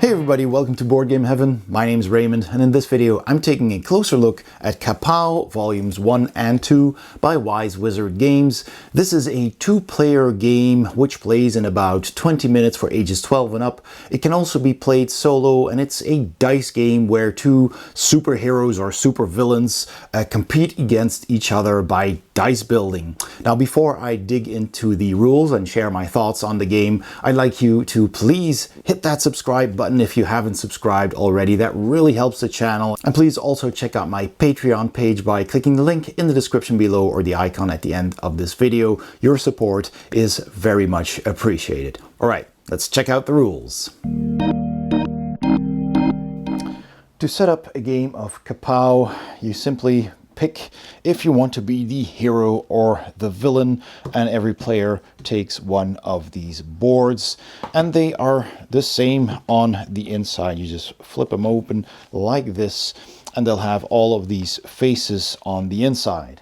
Hey everybody, welcome to Board Game Heaven. My name is Raymond, and in this video I'm taking a closer look at KAPOW Volumes 1 and 2 by Wise Wizard Games. This is a two-player game which plays in about 20 minutes for ages 12 and up. It can also be played solo, and it's a dice game where two superheroes or supervillains compete against each other by dice building. Now, before I dig into the rules and share my thoughts on the game, I'd like you to please hit that subscribe button if you haven't subscribed already. That really helps the channel. And please also check out my Patreon page by clicking the link in the description below or the icon at the end of this video. Your support is very much appreciated. All right, let's check out the rules. To set up a game of KAPOW, you simply pick if you want to be the hero or the villain, and every player takes one of these boards, and they are the same on the inside. You just flip them open like this, and they'll have all of these faces on the inside.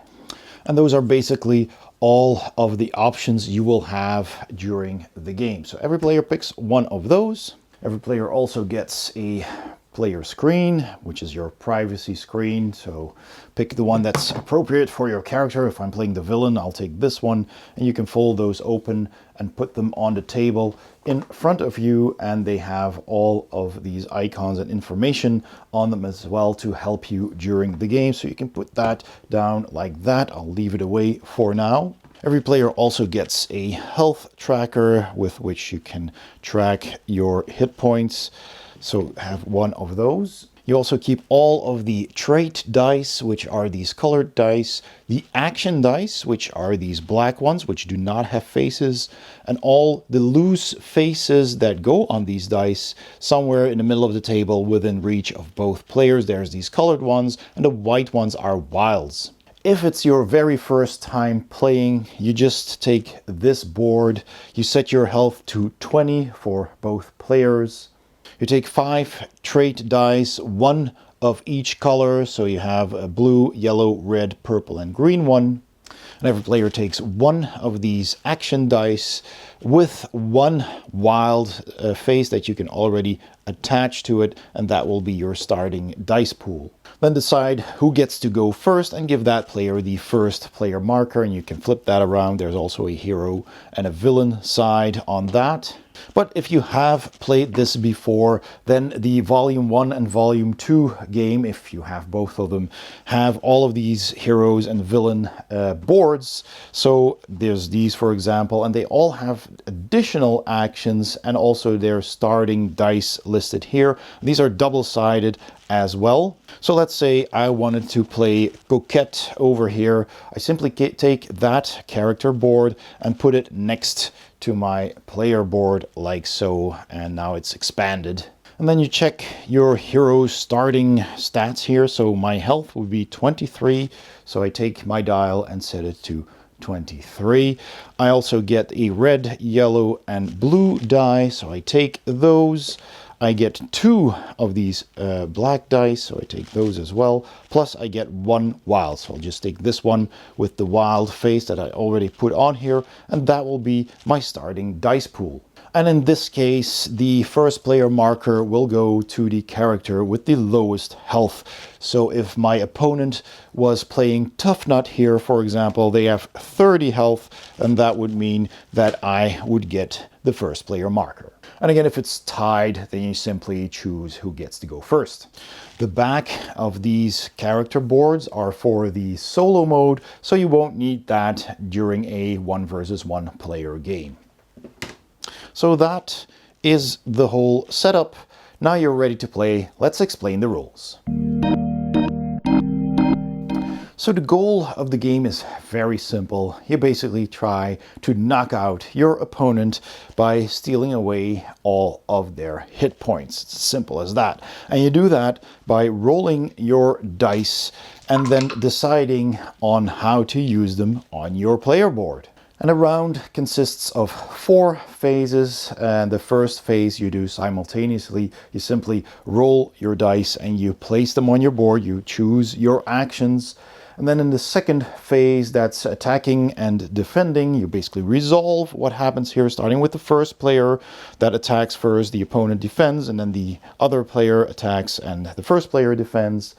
And those are basically all of the options you will have during the game. So every player picks one of those. Every player also gets a player screen, which is your privacy screen. So pick the one that's appropriate for your character. If I'm playing the villain, I'll take this one, and you can fold those open and put them on the table in front of you, and they have all of these icons and information on them as well to help you during the game. So you can put that down like that. I'll leave it away for now. Every player also gets a health tracker with which you can track your hit points. So have one of those. You also keep all of the trait dice, which are these colored dice, the action dice, which are these black ones, which do not have faces, and all the loose faces that go on these dice somewhere in the middle of the table within reach of both players. There's these colored ones, and the white ones are wilds. If it's your very first time playing, you just take this board, you set your health to 20 for both players. You take 5 trait dice, one of each color, so you have a blue, yellow, red, purple, and green one. And every player takes one of these action dice with one wild face that you can already attach to it, and that will be your starting dice pool. Then decide who gets to go first and give that player the first player marker, and you can flip that around. There's also a hero and a villain side on that. But if you have played this before, then the Volume 1 and Volume 2 game, if you have both of them, have all of these heroes and villain boards. So there's these, for example, and they all have additional actions and also their starting dice listed here. These are double-sided as well. So let's say I wanted to play Coquette over here. I simply take that character board and put it next to my player board like so, and now it's expanded. And then you check your hero's starting stats here. So my health would be 23, so I take my dial and set it to 23. I also get a red, yellow, and blue die, so I take those. I get 2 of these black dice, so I take those as well. Plus I get 1 wild, so I'll just take this one with the wild face that I already put on here, and that will be my starting dice pool. And in this case, the first player marker will go to the character with the lowest health. So if my opponent was playing Tough Nut here, for example, they have 30 health, and that would mean that I would get the first player marker. And again, if it's tied, then you simply choose who gets to go first. The back of these character boards are for the solo mode, so you won't need that during a 1 versus 1 player game. So that is the whole setup. Now you're ready to play. Let's explain the rules. So the goal of the game is very simple. You basically try to knock out your opponent by stealing away all of their hit points. It's as simple as that. And you do that by rolling your dice and then deciding on how to use them on your player board. And a round consists of 4 phases, and the first phase you do simultaneously. You simply roll your dice and you place them on your board. You choose your actions, And then in the second phase, that's attacking and defending. You basically resolve what happens here, starting with the first player that attacks first, the opponent defends, and then the other player attacks and the first player defends.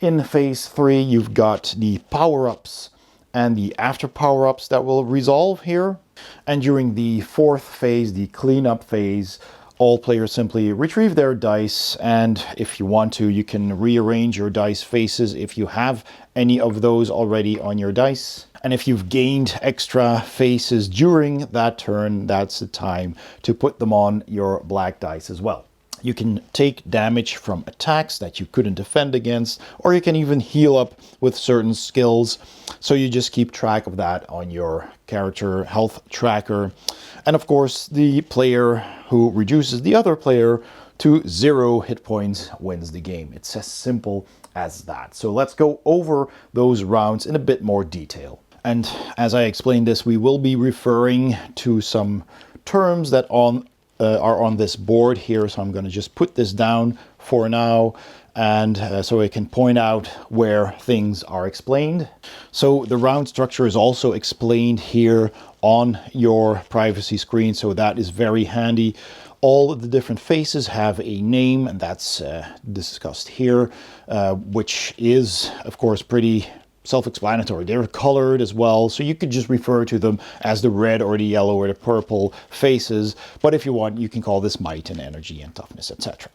In phase 3, you've got the power-ups and the after power-ups that will resolve here. And during the fourth phase, the cleanup phase, all players simply retrieve their dice, and if you want to, you can rearrange your dice faces if you have any of those already on your dice. And if you've gained extra faces during that turn, that's the time to put them on your black dice as well. You can take damage from attacks that you couldn't defend against, or you can even heal up with certain skills. So you just keep track of that on your character health tracker. And of course, the player who reduces the other player to 0 hit points wins the game. It's as simple as that. So let's go over those rounds in a bit more detail. And as I explained this, we will be referring to some terms that are on this board here. So I'm going to just put this down for now, and so I can point out where things are explained. So the round structure is also explained here on your privacy screen, so that is very handy. All of the different faces have a name, and that's discussed here, which is, of course, pretty self-explanatory. They're colored as well, so you could just refer to them as the red or the yellow or the purple faces. But if you want, you can call this might and energy and toughness, etc.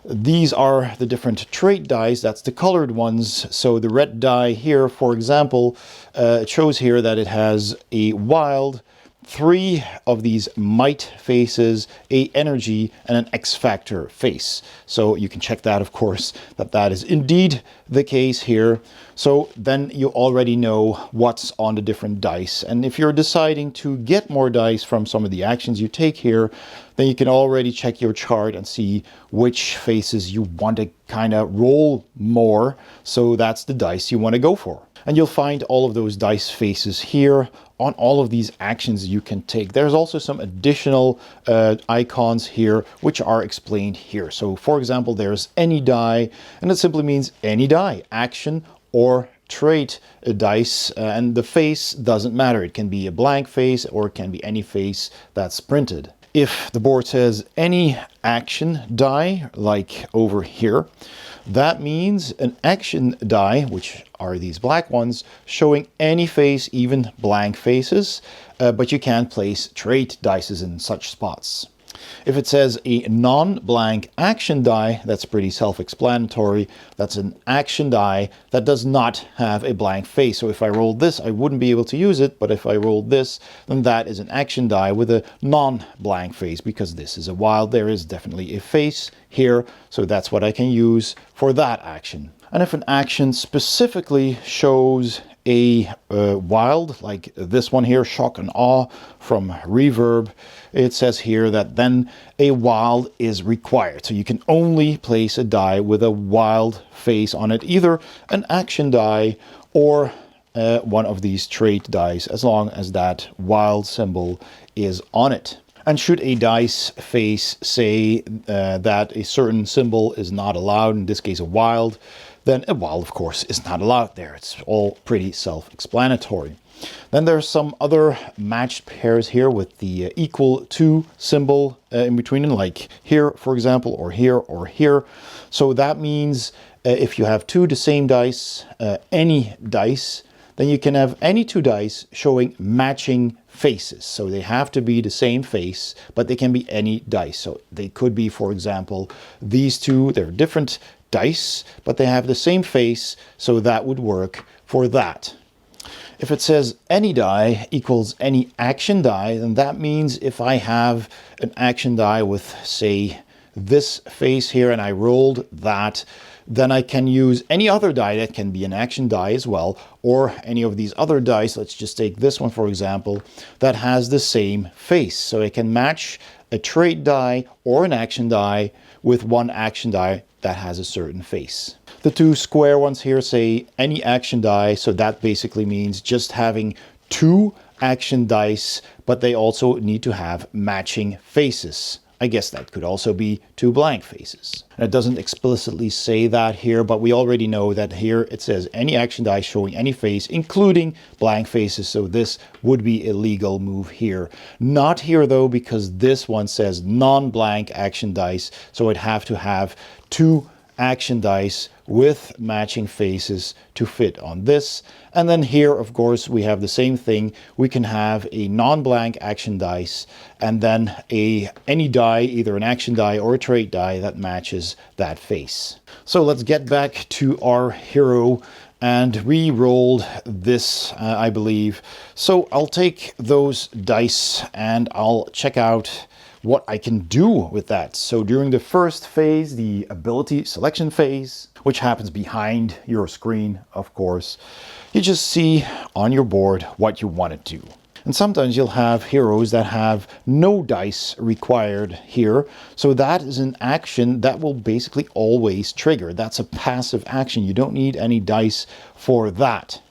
These are the different trait dice. That's the colored ones. So the red die here, for example, it shows here that it has a wild, 3 of these might faces, a energy, and an X factor face. So you can check that, of course, that is indeed the case here. So then you already know what's on the different dice. And if you're deciding to get more dice from some of the actions you take here, then you can already check your chart and see which faces you want to kind of roll more. So that's the dice you want to go for. And you'll find all of those dice faces here on all of these actions you can take. There's also some additional icons here, which are explained here. So for example, there's any die, and it simply means any die, action or trait dice, and the face doesn't matter. It can be a blank face or it can be any face that's printed. If the board says any action die, like over here, that means an action die, which are these black ones, showing any face, even blank faces, but you can't place trait dices in such spots. If it says a non-blank action die, that's pretty self-explanatory. That's an action die that does not have a blank face. So if I rolled this, I wouldn't be able to use it, but if I rolled this, then that is an action die with a non-blank face, because this is a wild. There is definitely a face here, so that's what I can use for that action. And if an action specifically shows a wild, like this one here, shock and awe from Reverb, it says here that then a wild is required. So you can only place a die with a wild face on it, either an action die or one of these trait dice, as long as that wild symbol is on it. And should a dice face say that a certain symbol is not allowed, in this case a wild, then a wild, of course, is not allowed there. It's all pretty self-explanatory. Then there's some other matched pairs here with the equal to symbol in between them, like here, for example, or here, or here. So that means if you have the same dice, any dice, then you can have any 2 dice showing matching faces. So they have to be the same face, but they can be any dice. So they could be, for example, these 2, they're different dice, but they have the same face, so that would work for that. If it says any die equals any action die, then that means if I have an action die with, say, this face here, and I rolled that, then I can use any other die that can be an action die as well, or any of these other dice. Let's just take this one, for example, that has the same face. So I can match a trait die or an action die with one action die that has a certain face. The 2 square ones here say any action die, so that basically means just having 2 action dice, but they also need to have matching faces I guess that could also be 2 blank faces. And it doesn't explicitly say that here, but we already know that here it says any action die showing any face, including blank faces. So this would be a legal move here. Not here though, because this one says non-blank action dice. So it'd have to have 2 action dice with matching faces to fit on this. And then here, of course, we have the same thing. We can have a non-blank action dice and then any die, either an action die or a trait die that matches that face. So let's get back to our hero, and we rolled this, I believe. So I'll take those dice and I'll check out what I can do with that. So during the first phase, the ability selection phase, which happens behind your screen, of course, you just see on your board what you want to do. And sometimes you'll have heroes that have no dice required here. So that is an action that will basically always trigger. That's a passive action. You don't need any dice for that.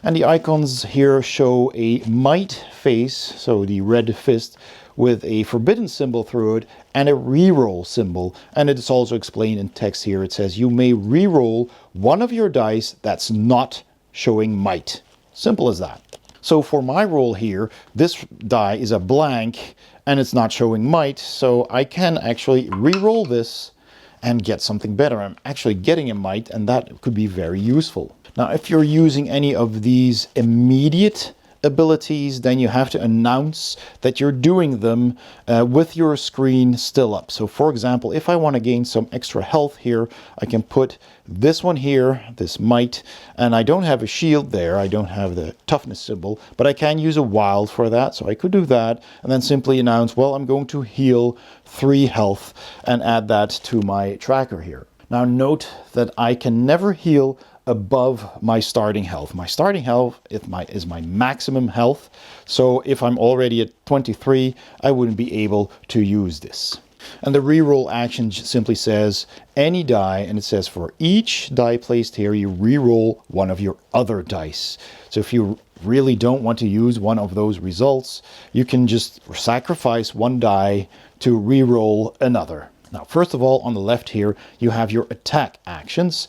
And the icons here show a might face, so the red fist, with a forbidden symbol through it and a reroll symbol. And it's also explained in text here. It says you may reroll one of your dice that's not showing might. Simple as that. So for my roll here, this die is a blank and it's not showing might. So I can actually reroll this and get something better. I'm actually getting a might, and that could be very useful. Now, if you're using any of these immediate abilities, then you have to announce that you're doing them with your screen still up. So for example, if I want to gain some extra health here, I can put this one here, this might, and I don't have a shield there, I don't have the toughness symbol, but I can use a wild for that. So I could do that and then simply announce, well, I'm going to heal 3 health and add that to my tracker here. Now note that I can never heal above my starting health. My starting health is my maximum health. So if I'm already at 23, I wouldn't be able to use this. And the reroll action simply says any die, and it says for each die placed here, you reroll one of your other dice. So if you really don't want to use one of those results, you can just sacrifice one die to reroll another. Now, first of all, on the left here, you have your attack actions.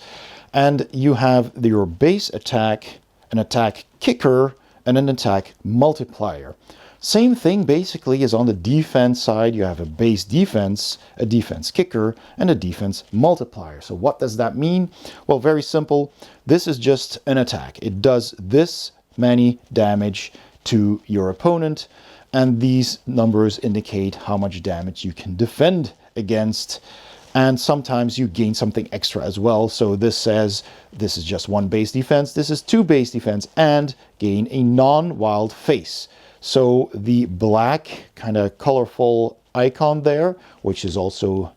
And you have your base attack, an attack kicker, and an attack multiplier. Same thing basically as on the defense side. You have a base defense, a defense kicker, and a defense multiplier. So what does that mean? Well, very simple. This is just an attack. It does this many damage to your opponent. And these numbers indicate how much damage you can defend against. And sometimes you gain something extra as well. So this says this is just 1 base defense, this is 2 base defense, and gain a non-wild face. So the black kind of colorful icon there, which is also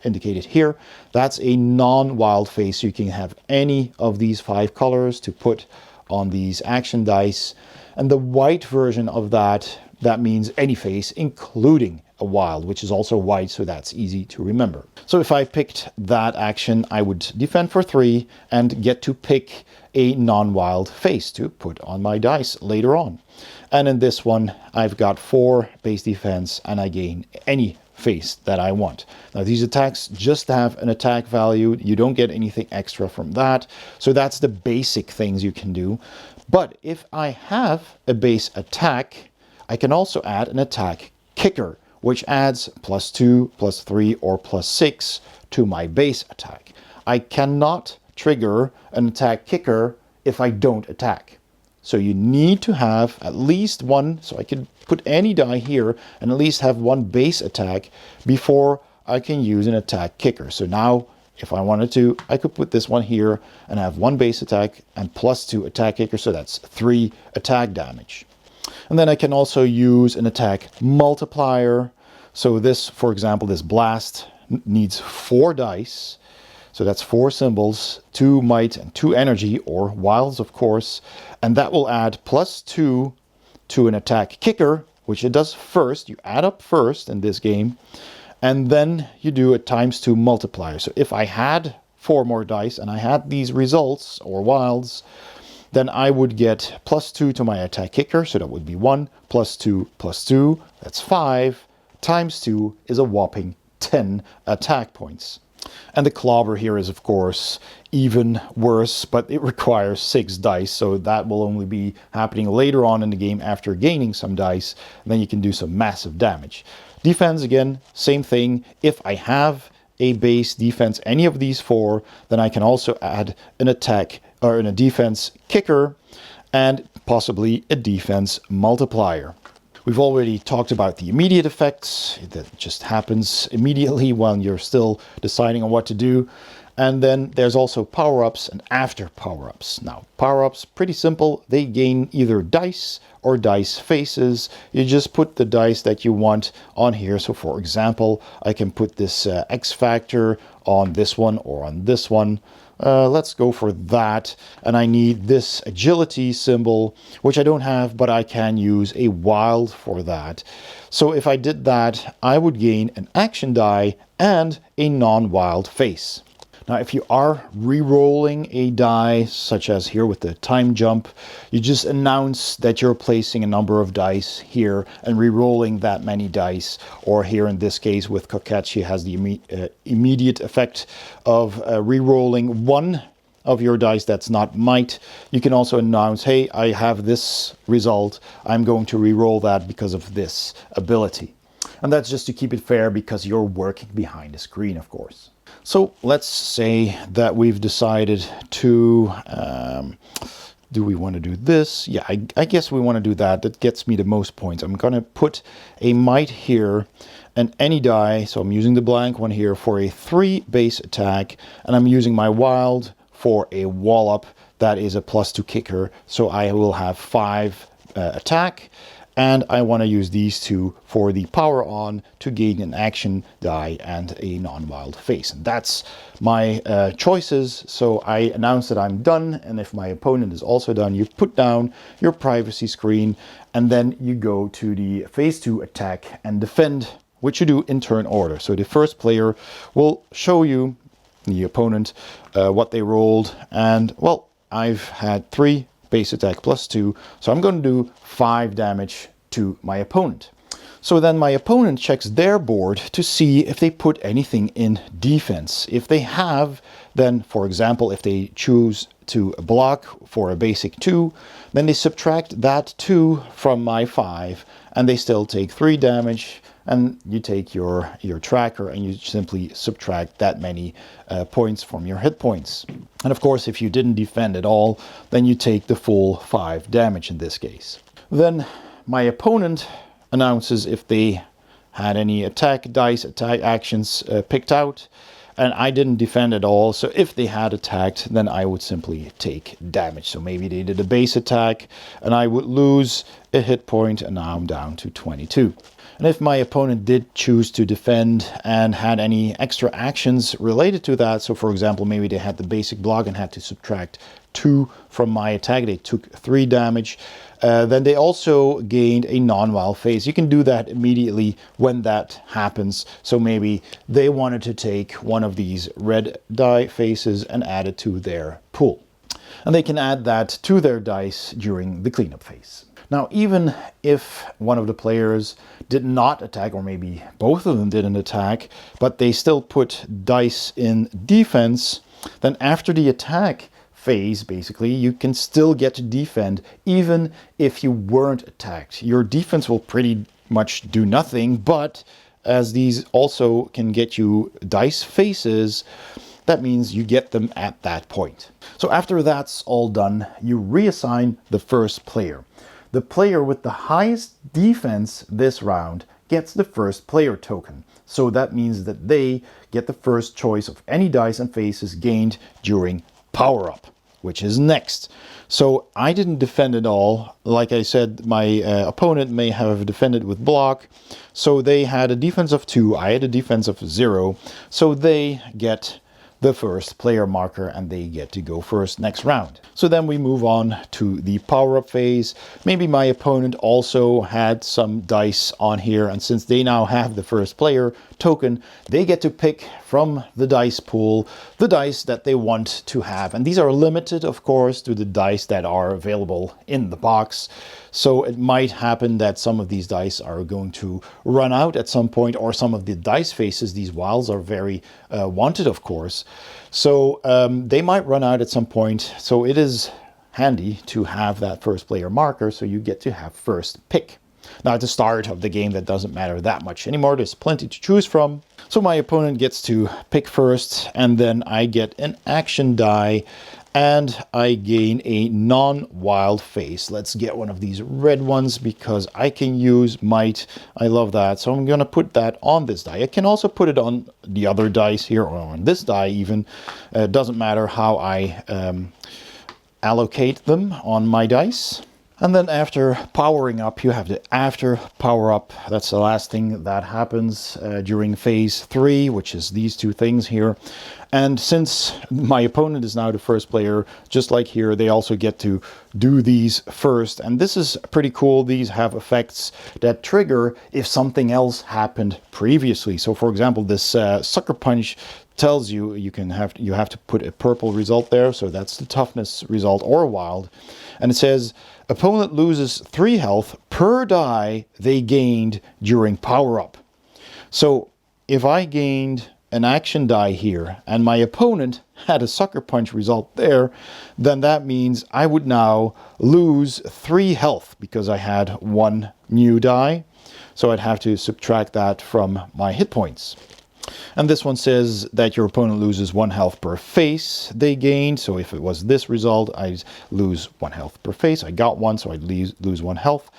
indicated here, that's a non-wild face. You can have any of these 5 colors to put on these action dice. And the white version of that means any face, including a wild, which is also white, so that's easy to remember. So if I picked that action, I would defend for 3 and get to pick a non-wild face to put on my dice later on. And in this one, I've got 4 base defense and I gain any face that I want. Now these attacks just have an attack value. You don't get anything extra from that. So that's the basic things you can do. But if I have a base attack, I can also add an attack kicker, which adds +2, +3, or +6 to my base attack. I cannot trigger an attack kicker if I don't attack. So you need to have at least one, so I can put any die here and at least have 1 base attack before I can use an attack kicker. So now, if I wanted to, I could put this one here and have 1 base attack and +2 attack kicker, so that's 3 attack damage. And then I can also use an attack multiplier. So this, for example, this blast needs 4 dice. So that's 4 symbols, 2 might and 2 energy, or wilds, of course. And that will add +2 to an attack kicker, which it does first. You add up first in this game. And then you do a ×2 multiplier. So if I had 4 more dice and I had these results, or wilds, then I would get +2 to my attack kicker, so that would be 1, +2, +2, that's 5, times 2 is a whopping 10 attack points. And the clobber here is, of course, even worse, but it requires 6 dice, so that will only be happening later on in the game after gaining some dice, and then you can do some massive damage. Defense, again, same thing. If I have a base defense, any of these 4, then I can also add an attack or a defense kicker and possibly a defense multiplier. We've already talked about the immediate effects. That just happens immediately while you're still deciding on what to do. And then there's also power-ups and after power-ups. Now, power-ups, pretty simple. They gain either dice or dice faces. You just put the dice that you want on here. So for example, I can put this X factor on this one or on this one. Let's go for that. And I need this agility symbol, which I don't have, but I can use a wild for that. So if I did that, I would gain an action die and a non-wild face. Now, if you are re-rolling a die, such as here with the time jump, you just announce that you're placing a number of dice here and re-rolling that many dice. Or here in this case with Coquette, she has the immediate effect of re-rolling one of your dice that's not might. You can also announce, hey, I have this result. I'm going to re-roll that because of this ability. And that's just to keep it fair because you're working behind the screen, of course. So let's say that we've decided to, do we want to do this? Yeah, I guess we want to do that. That gets me the most points. I'm going to put a might here and any die. So I'm using the blank one here for a 3 base attack. And I'm using my wild for a wallop. That is a +2 kicker. So I will have 5 attack. And I want to use these 2 for the power on to gain an action die and a non-wild face. And that's my choices. So I announce that I'm done. And if my opponent is also done, you put down your privacy screen and then you go to the phase 2 attack and defend, which you do in turn order. So the first player will show you, the opponent, what they rolled. And well, I've had 3 base attack +2, so I'm going to do 5 damage to my opponent. So then my opponent checks their board to see if they put anything in defense. If they have, then for example, if they choose to block for a basic 2, then they subtract that 2 from my 5 and they still take 3 damage. And you take your tracker and you simply subtract that many points from your hit points. And of course, if you didn't defend at all, then you take the full 5 damage in this case. Then my opponent announces if they had any attack dice, attack actions picked out. And I didn't defend at all. So if they had attacked, then I would simply take damage. So maybe they did a base attack and I would lose a hit point and now I'm down to 22. And if my opponent did choose to defend and had any extra actions related to that, so for example, maybe they had the basic block and had to subtract 2 from my attack, they took 3 damage, then they also gained a non-wild phase. You can do that immediately when that happens. So maybe they wanted to take one of these red die faces and add it to their pool. And they can add that to their dice during the cleanup phase. Now, even if one of the players did not attack, or maybe both of them didn't attack, but they still put dice in defense, then after the attack phase, basically, you can still get to defend even if you weren't attacked. Your defense will pretty much do nothing, but as these also can get you dice faces, that means you get them at that point. So after that's all done, you reassign the first player. The player with the highest defense this round gets the first player token. So that means that they get the first choice of any dice and faces gained during power up, which is next. So I didn't defend at all. Like I said, my opponent may have defended with block. So they had a defense of 2. I had a defense of 0. So they get the first player marker and they get to go first next round. So then we move on to the power-up phase. Maybe my opponent also had some dice on here, and since they now have the first player token, they get to pick from the dice pool the dice that they want to have. And these are limited, of course, to the dice that are available in the box. So it might happen that some of these dice are going to run out at some point, or some of the dice faces, these wilds, are very wanted, of course. So they might run out at some point. So it is handy to have that first player marker, so you get to have first pick. Now at the start of the game, that doesn't matter that much anymore. There's plenty to choose from. So my opponent gets to pick first, and then I get an action die, and I gain a non-wild face. Let's get one of these red ones, because I can use might. I love that. So I'm going to put that on this die. I can also put it on the other dice here, or on this die even. It doesn't matter how I allocate them on my dice. And then after powering up, you have the after power up. That's the last thing that happens during phase 3, which is these two things here. And since my opponent is now the first player, just like here, they also get to do these first. And this is pretty cool. These have effects that trigger if something else happened previously. So for example, this sucker punch tells you you have to put a purple result there, so that's the toughness result or wild. And it says opponent loses 3 health per die they gained during power up. So if I gained an action die here and my opponent had a sucker punch result there, then that means I would now lose 3 health because I had 1 new die. So I'd have to subtract that from my hit points. And this one says that your opponent loses 1 health per face they gained. So if it was this result, I'd lose 1 health per face. I got 1, so I'd lose 1 health.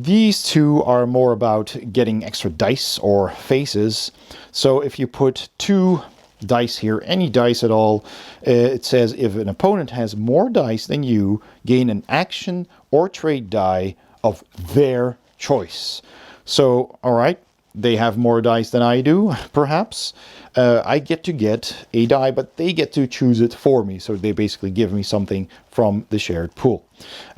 These two are more about getting extra dice or faces. So if you put 2 dice here, any dice at all, it says if an opponent has more dice than you, gain an action or trade die of their choice. So, all right. They have more dice than I do, perhaps. I get to get a die, but they get to choose it for me. So they basically give me something from the shared pool.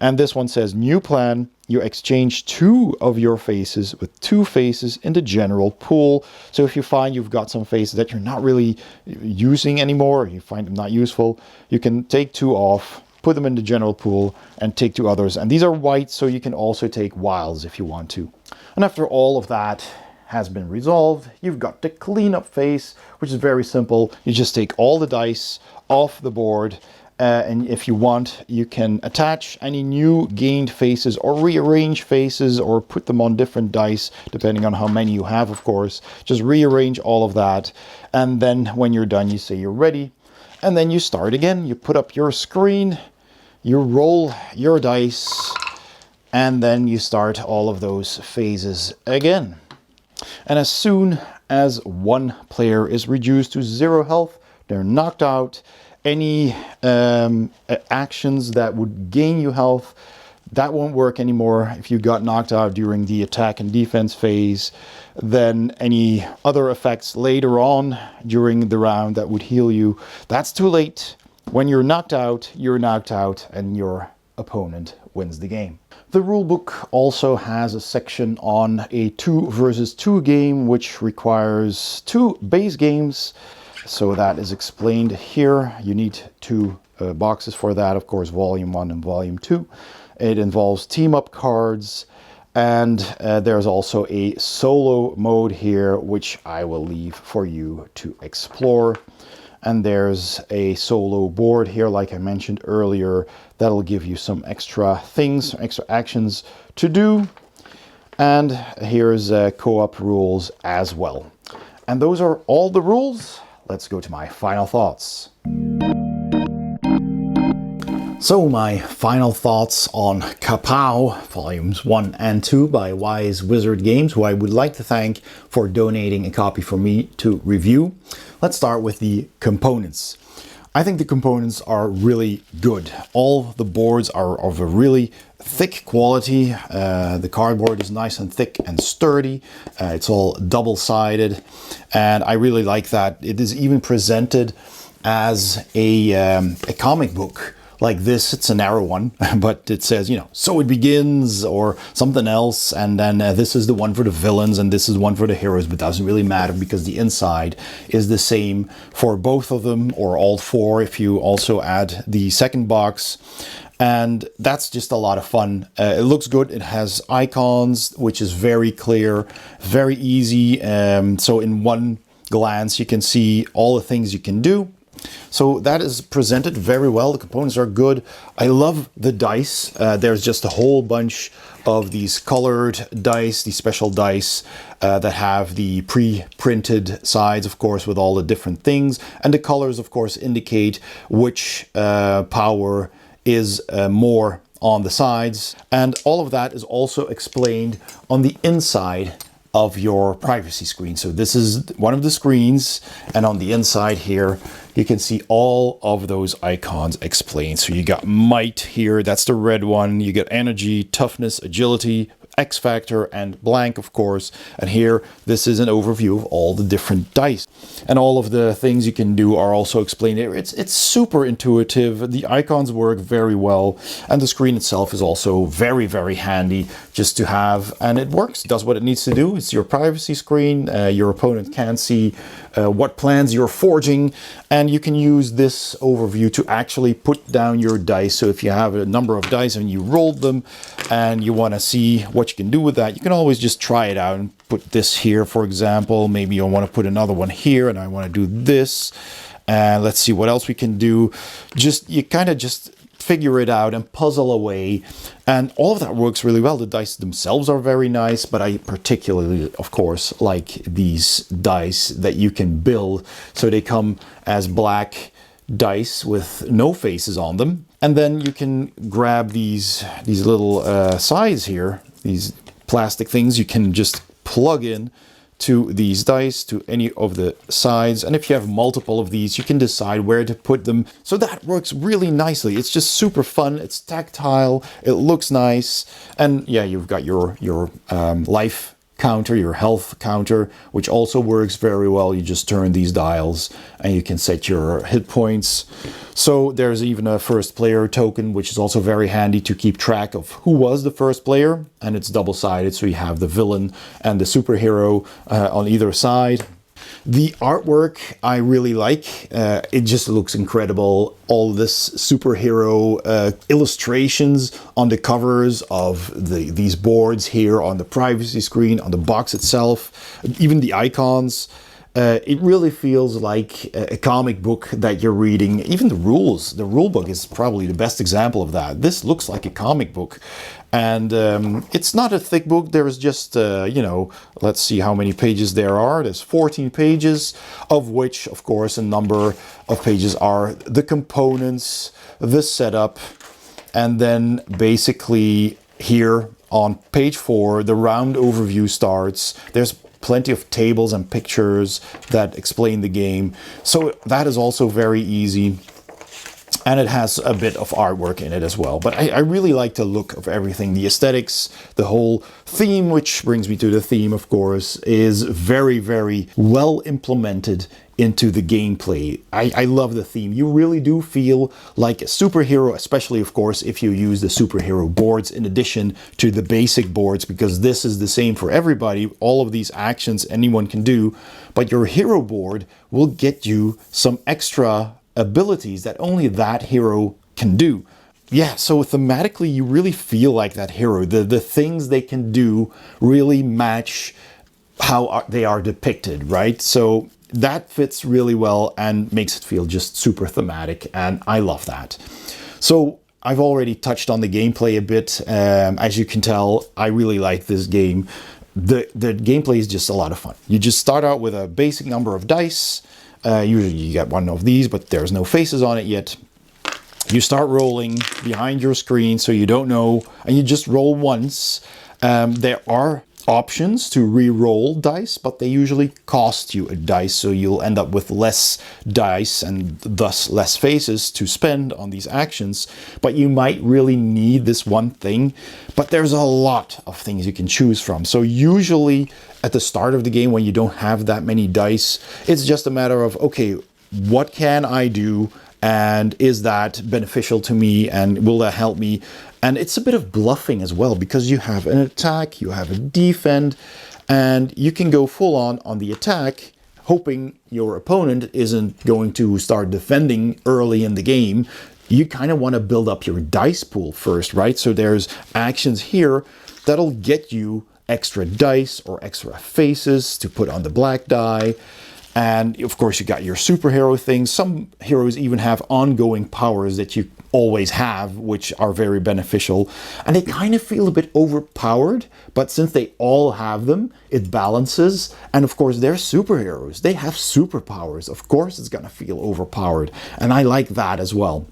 And this one says, new plan. You exchange 2 of your faces with 2 faces in the general pool. So if you find you've got some faces that you're not really using anymore, or you find them not useful, you can take 2 off, put them in the general pool, and take 2 others. And these are white, so you can also take wilds if you want to. And after all of that has been resolved, you've got the cleanup phase, which is very simple. You just take all the dice off the board, and if you want, you can attach any new gained faces or rearrange faces or put them on different dice, depending on how many you have, of course. Just rearrange all of that, and then when you're done, you say you're ready, and then you start again. You put up your screen, you roll your dice, and then you start all of those phases again. And as soon as one player is reduced to 0 health, they're knocked out. Any actions that would gain you health, that won't work anymore. If you got knocked out during the attack and defense phase, then any other effects later on during the round that would heal you, that's too late. When you're knocked out, and your opponent wins the game. The rulebook also has a section on a 2 versus 2 game, which requires 2 base games. So that is explained here. You need 2 boxes for that, of course, volume 1 and volume 2. It involves team up cards, and there's also a solo mode here, which I will leave for you to explore. And there's a solo board here, like I mentioned earlier, that'll give you some extra things, extra actions to do. And here's co-op rules as well. And those are all the rules. Let's go to my final thoughts. So my final thoughts on KAPOW Volumes 1 and 2 by Wise Wizard Games, who I would like to thank for donating a copy for me to review. Let's start with the components. I think the components are really good. All the boards are of a really thick quality. The cardboard is nice and thick and sturdy. It's all double-sided, and I really like that. It is even presented as a comic book, like this. It's a narrow one, but it says, you know, so it begins or something else. And then this is the one for the villains and this is one for the heroes, but it doesn't really matter because the inside is the same for both of them, or all four if you also add the second box. And that's just a lot of fun. It looks good. It has icons, which is very clear, very easy. So in one glance, you can see all the things you can do. So that is presented very well. The components are good. I love the dice. There's just a whole bunch of these colored dice, these special dice that have the pre-printed sides, of course, with all the different things. And the colors, of course, indicate which power is more on the sides. And all of that is also explained on the inside of your privacy screen. So this is one of the screens, and on the inside here you can see all of those icons explained. So you got might here, that's the red one. You get energy, toughness, agility, X factor, and blank, of course. And here, this is an overview of all the different dice. And all of the things you can do are also explained here. It's super intuitive. The icons work very well. And the screen itself is also very, very handy just to have. And it works, does what it needs to do. It's your privacy screen. Your opponent can't see what plans you're forging. And you can use this overview to actually put down your dice. So if you have a number of dice and you rolled them and you want to see what you can do with that, you can always just try it out and put this here, for example. Maybe you want to put another one here and I want to do this. And let's see what else we can do. You kind of just figure it out and puzzle away. And all of that works really well. The dice themselves are very nice, but I particularly, of course, like these dice that you can build. So they come as black dice with no faces on them. And then you can grab these little sides here, these plastic things you can just plug in to these dice, to any of the sides. And if you have multiple of these, you can decide where to put them. So that works really nicely. It's just super fun. It's tactile. It looks nice. And yeah, you've got your life counter, your health counter, which also works very well. You just turn these dials and you can set your hit points. So there's even a first player token, which is also very handy to keep track of who was the first player. And it's double-sided, so you have the villain and the superhero on either side. The artwork I really like. It just looks incredible. All this superhero illustrations on the covers of these boards here, on the privacy screen, on the box itself, even the icons. It really feels like a comic book that you're reading. Even the rules, the rule book is probably the best example of that. This looks like a comic book. And it's not a thick book. There's just, let's see how many pages there are. There's 14 pages, of which, of course, a number of pages are the components, the setup, and then basically here on page 4, the round overview starts. There's plenty of tables and pictures that explain the game. So that is also very easy. And it has a bit of artwork in it as well. But I really like the look of everything. The aesthetics, the whole theme, which brings me to the theme, of course, is very, very well implemented into the gameplay. I love the theme. You really do feel like a superhero, especially, of course, if you use the superhero boards in addition to the basic boards, because this is the same for everybody. All of these actions anyone can do, but your hero board will get you some extra abilities that only that hero can do. Yeah, so thematically you really feel like that hero. The things they can do really match how they are depicted, right? So that fits really well and makes it feel just super thematic, and I love that. So I've already touched on the gameplay a bit. As you can tell, I really like this game. The gameplay is just a lot of fun. You just start out with a basic number of dice. Usually you get one of these, but there's no faces on it yet. You start rolling behind your screen so you don't know, and you just roll once. There are options to re-roll dice, but they usually cost you a dice, so you'll end up with less dice and thus less faces to spend on these actions. But you might really need this one thing, but there's a lot of things you can choose from. So usually at the start of the game, when you don't have that many dice, it's just a matter of, okay, what can I do And is that beneficial to me? And will that help me? And it's a bit of bluffing as well, because you have an attack, you have a defend, and you can go full on the attack, hoping your opponent isn't going to start defending early in the game. You kind of want to build up your dice pool first, right? So there's actions here that'll get you extra dice or extra faces to put on the black die. And of course, you got your superhero things. Some heroes even have ongoing powers that you always have, which are very beneficial. And they kind of feel a bit overpowered, but since they all have them, it balances. And of course, they're superheroes. They have superpowers. Of course, it's going to feel overpowered. And I like that as well.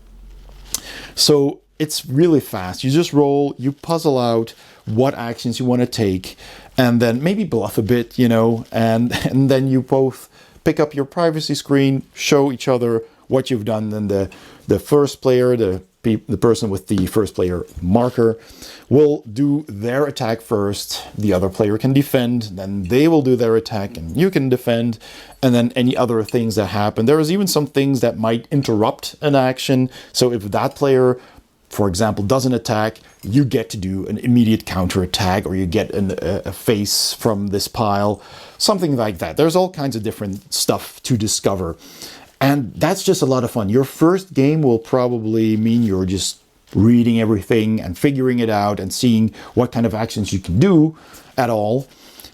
So it's really fast. You just roll, you puzzle out what actions you want to take, and then maybe bluff a bit, you know, and then you both pick up your privacy screen, show each other what you've done. Then the first player, the person with the first player marker, will do their attack first. The other player can defend, then they will do their attack and you can defend, and then any other things that happen. There is even some things that might interrupt an action. So if that player, for example, doesn't attack, you get to do an immediate counter attack, or you get a face from this pile, something like that. There's all kinds of different stuff to discover. And that's just a lot of fun. Your first game will probably mean you're just reading everything and figuring it out and seeing what kind of actions you can do at all.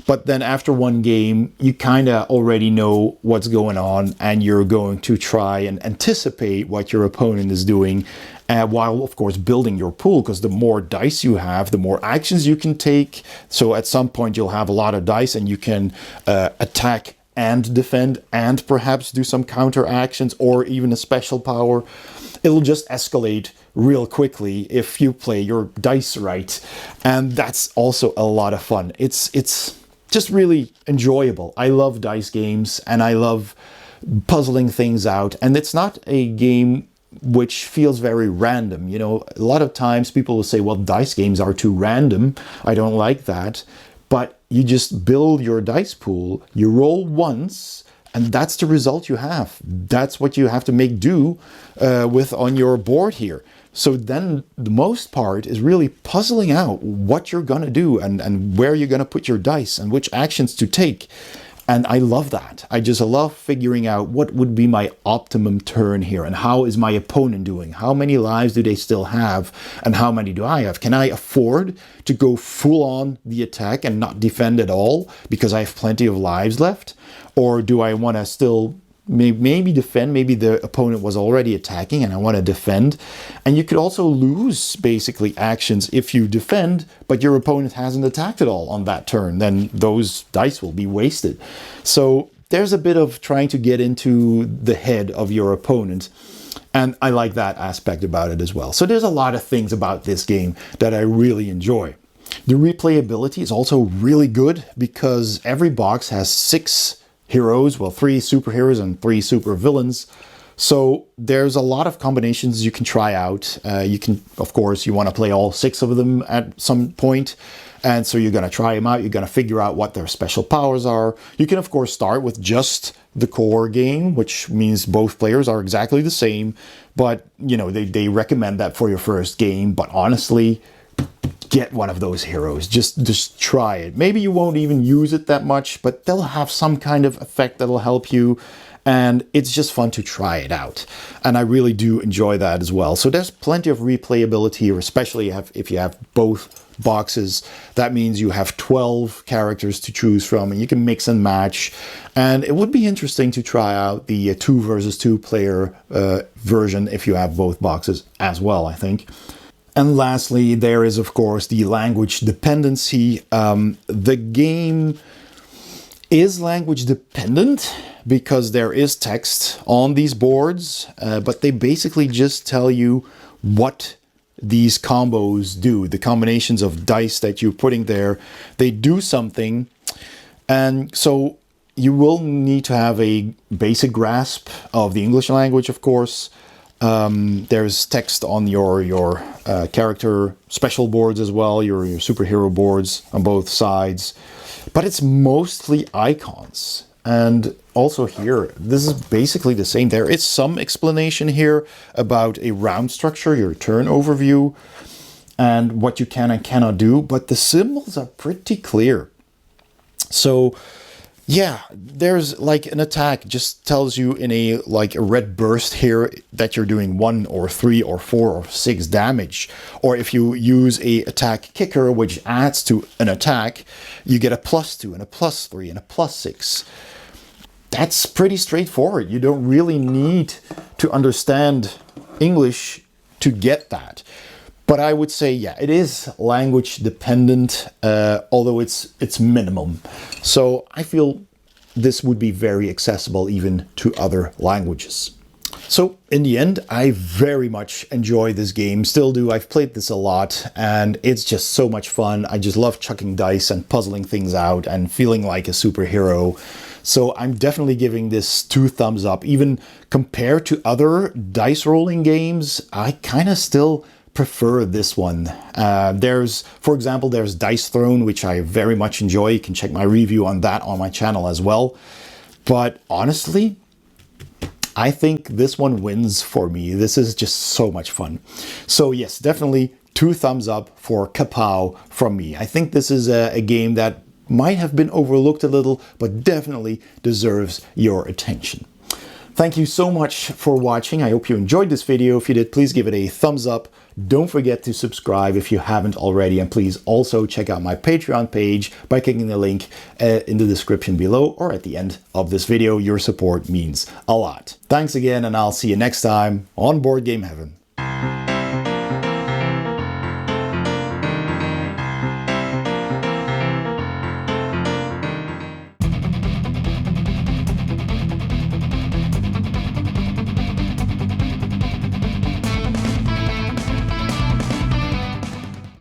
But then after one game, you kind of already know what's going on, and you're going to try and anticipate what your opponent is doing, while of course building your pool, because the more dice you have, the more actions you can take. So at some point you'll have a lot of dice and you can attack and defend and perhaps do some counter actions or even a special power. It'll just escalate real quickly if you play your dice right. And that's also a lot of fun. It's just really enjoyable. I love dice games and I love puzzling things out. And it's not a game which feels very random. You know, a lot of times people will say, well, dice games are too random. I don't like that. But you just build your dice pool, you roll once, and that's the result you have. That's what you have to make do with on your board here. So then the most part is really puzzling out what you're going to do and where you're going to put your dice and which actions to take. And I love that. I just love figuring out what would be my optimum turn here and how is my opponent doing? How many lives do they still have and how many do I have? Can I afford to go full on the attack and not defend at all because I have plenty of lives left? Or do I want to still maybe defend? Maybe the opponent was already attacking and I want to defend. And you could also lose basically actions if you defend, but your opponent hasn't attacked at all on that turn. Then those dice will be wasted. So there's a bit of trying to get into the head of your opponent. And I like that aspect about it as well. So there's a lot of things about this game that I really enjoy. The replayability is also really good because every box has 6 heroes, well, 3 superheroes and 3 supervillains. So there's a lot of combinations you can try out. You can, of course, you want to play all 6 of them at some point. And so you're going to try them out. You're going to figure out what their special powers are. You can, of course, start with just the core game, which means both players are exactly the same. But, you know, they recommend that for your first game. But honestly, get one of those heroes. Just try it. Maybe you won't even use it that much, but they'll have some kind of effect that'll help you. And it's just fun to try it out. And I really do enjoy that as well. So there's plenty of replayability, especially if you have both boxes. That means you have 12 characters to choose from and you can mix and match. And it would be interesting to try out the 2 versus 2 player version if you have both boxes as well, I think. And lastly, there is, of course, the language dependency. The game is language dependent because there is text on these boards, but they basically just tell you what these combos do. The combinations of dice that you're putting there, they do something. And so you will need to have a basic grasp of the English language, of course. There's text on your character special boards as well, your superhero boards on both sides. But it's mostly icons. And also here, this is basically the same. There is some explanation here about a round structure, your turn overview, and what you can and cannot do, but the symbols are pretty clear. So yeah, there's like an attack just tells you in a red burst here that you're doing 1 or 3 or 4 or 6 damage. Or if you use a attack kicker, which adds to an attack, you get a +2 and a +3 and a +6. That's pretty straightforward. You don't really need to understand English to get that. But I would say, yeah, it is language dependent, although it's minimum. So I feel this would be very accessible even to other languages. So in the end, I very much enjoy this game, still do. I've played this a lot and it's just so much fun. I just love chucking dice and puzzling things out and feeling like a superhero. So I'm definitely giving this 2 thumbs up. Even compared to other dice rolling games, I kind of still prefer this one. For example, there's Dice Throne, which I very much enjoy. You can check my review on that on my channel as well. But honestly, I think this one wins for me. This is just so much fun. So yes, definitely 2 thumbs up for KAPOW from me. I think this is a game that might have been overlooked a little, but definitely deserves your attention. Thank you so much for watching. I hope you enjoyed this video. If you did, please give it a thumbs up. Don't forget to subscribe if you haven't already. And please also check out my Patreon page by clicking the link in the description below or at the end of this video. Your support means a lot. Thanks again, and I'll see you next time on Board Game Heaven.